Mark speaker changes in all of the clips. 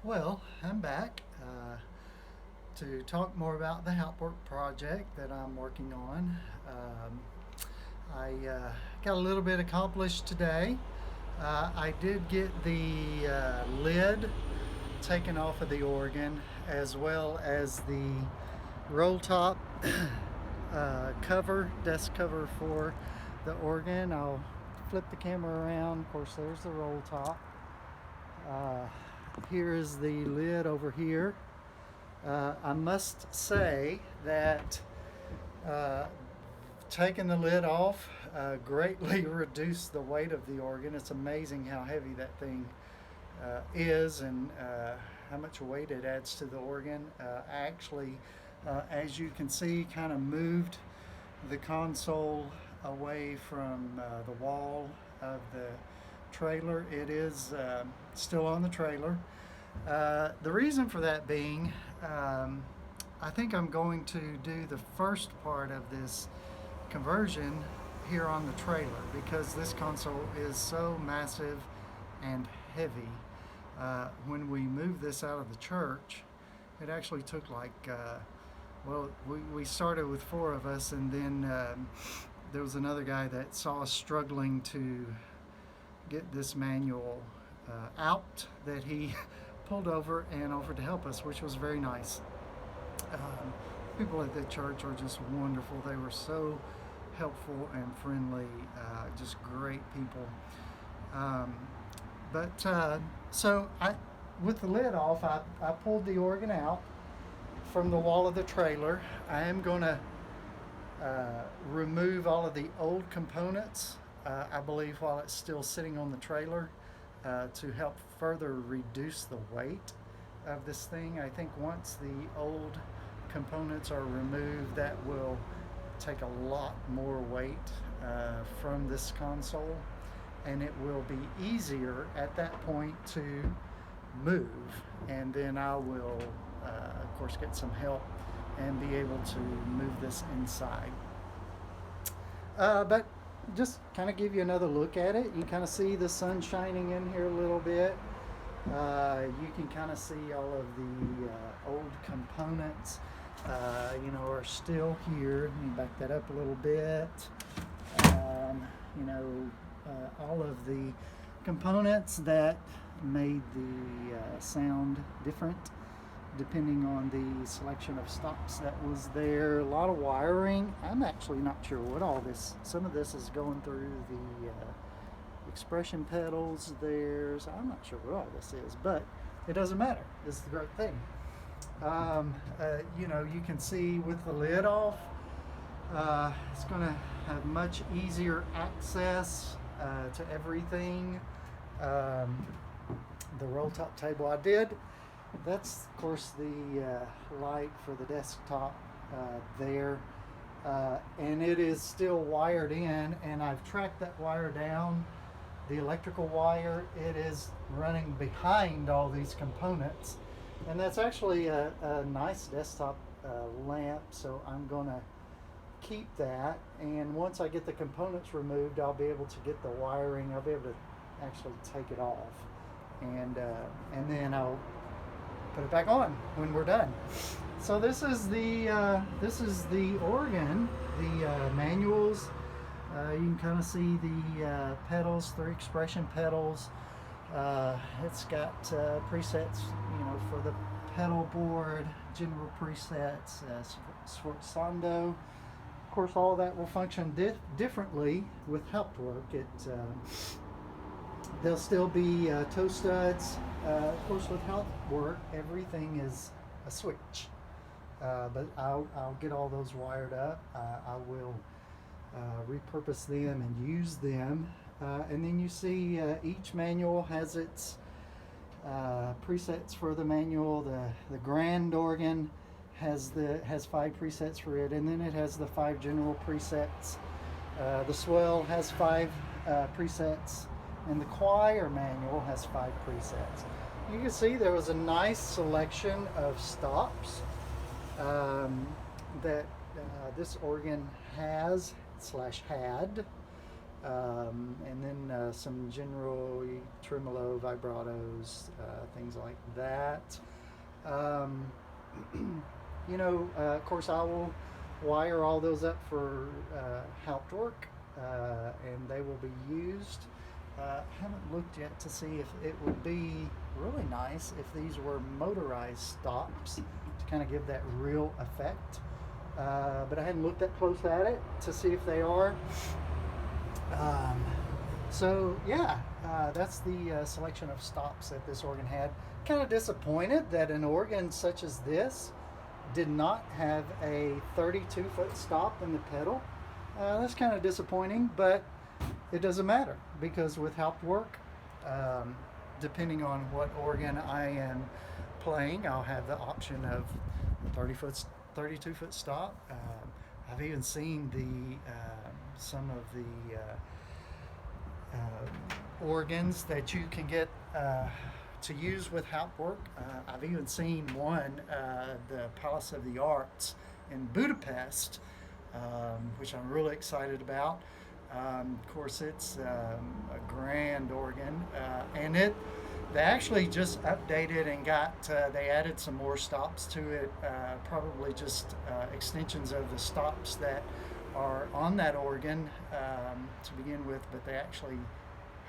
Speaker 1: Well, I'm back to talk more about the Hauptwerk project that I'm working on. I got a little bit accomplished today. I did get the lid taken off of the organ, as well as the roll top desk cover for the organ. I'll flip the camera around. Of course, there's the roll top. Uh, Here is the lid over here. I must say that uh, taking the lid off greatly reduced the weight of the organ. It's amazing how heavy that thing is and how much weight it adds to the organ. As you can see, kind of moved the console away from the wall of the trailer. It is still on the trailer. The reason for that being, I think I'm going to do the first part of this conversion here on the trailer because this console is so massive and heavy. When we moved this out of the church, it actually took we started with four of us, and then there was another guy that saw us struggling to get this manual out that he pulled over and offered to help us, which was very nice. People at the church are just wonderful. They were so helpful and friendly, just great people. Um, with the lid off, I pulled the organ out from the wall of the trailer. I am going to remove all of the old components, I believe, while it's still sitting on the trailer to help further reduce the weight of this thing. I think once the old components are removed, that will take a lot more weight from this console, and it will be easier at that point to move. And then I will, of course, get some help and be able to move this inside. But just kind of give you another look at it. You kind of see the sun shining in here a little bit. You can kind of see all of the old components, are still here. Let me back that up a little bit. All of the components that made the sound different depending on the selection of stops that was there. A lot of wiring. I'm actually not sure what all this, some of this is going through the expression pedals there, so I'm not sure what all this is, but it doesn't matter. This is the great thing. You can see with the lid off, it's going to have much easier access to everything. The roll top table I did, that's of course the light for the desktop there, and it is still wired in, and I've tracked that wire down, the electrical wire. It is running behind all these components, and that's actually a nice desktop lamp, so I'm gonna keep that, and once I get the components removed, I'll be able to get the wiring, I'll be able to actually take it off, and then I'll put it back on when we're done. So this is the organ, the manuals. You can kind of see the pedals, 3 expression pedals. It's got presets, for the pedal board, general presets, sforzando. Of course, all of that will function differently with Hauptwerk. There'll still be toe studs. Of course, with Hauptwerk, everything is a switch. But I'll get all those wired up. I will repurpose them and use them. And then you see each manual has its presets for the manual. The grand organ has 5 presets for it, and then it has the 5 general presets. The swell has 5 presets, and the choir manual has 5 presets. You can see there was a nice selection of stops that this organ has / had. and then some general tremolo, vibratos, things like that. Um, of course, I will wire all those up for Hauptwerk, and they will be used. I haven't looked yet to see if it would be really nice if these were motorized stops to kind of give that real effect. But I hadn't looked that close at it to see if they are. So yeah, that's the selection of stops that this organ had. Kind of disappointed that an organ such as this did not have a 32-foot stop in the pedal. That's kind of disappointing, but it doesn't matter because with Hauptwerk, depending on what organ I am playing, I'll have the option of a 32-foot stop. I've even seen some of the organs that you can get to use with Hauptwerk. I've even seen one, the Palace of the Arts in Budapest, which I'm really excited about. Of course, it's a grand organ, and they actually just updated and they added some more stops to it, probably just extensions of the stops that are on that organ to begin with, but they actually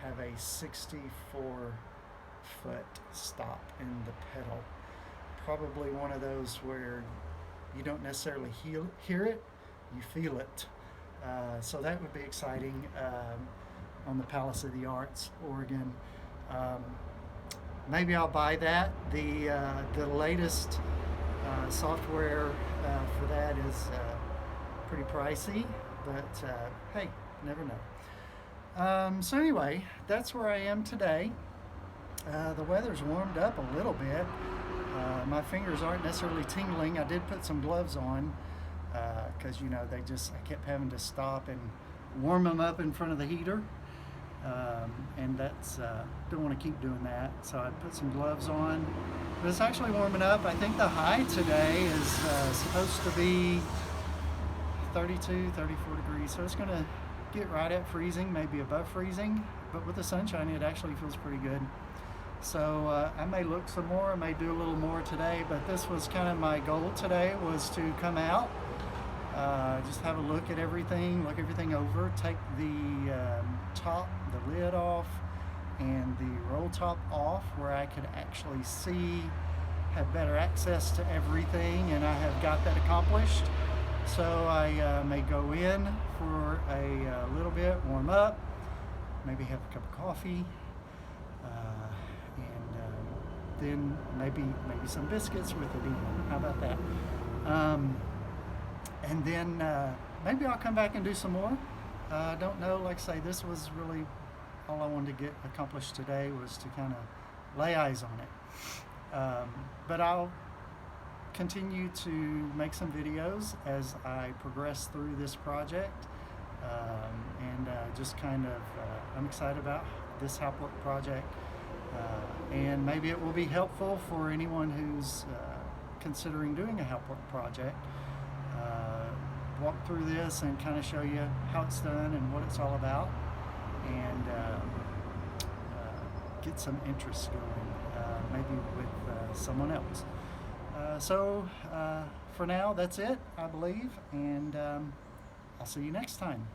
Speaker 1: have a 64-foot stop in the pedal. Probably one of those where you don't necessarily hear it, you feel it. So that would be exciting on the Palace of the Arts organ. Maybe I'll buy that. The latest software for that is pretty pricey, but hey, never know. So anyway, that's where I am today. The weather's warmed up a little bit. My fingers aren't necessarily tingling. I did put some gloves on because I kept having to stop and warm them up in front of the heater, and that's don't want to keep doing that. So I put some gloves on. But it's actually warming up. I think the high today is supposed to be 32, 34 degrees. So it's going to get right at freezing, maybe above freezing. But with the sunshine, it actually feels pretty good. So I may look some more, I may do a little more today, but this was kind of my goal today, was to come out, just have a look at everything, look everything over, take the the lid off and the roll top off where I could actually see, have better access to everything, and I have got that accomplished. So I may go in for a little bit, warm up, maybe have a cup of coffee, and then maybe some biscuits with it even. How about that? And then maybe I'll come back and do some more. I don't know. Like I say, this was really all I wanted to get accomplished today, was to kind of lay eyes on it. But I'll continue to make some videos as I progress through this project, and just kind of I'm excited about this Hauptwerk project, and maybe it will be helpful for anyone who's considering doing a Hauptwerk project. Walk through this and kind of show you how it's done and what it's all about, and get some interest going, maybe with someone else. So for now, that's it, I believe, and I'll see you next time.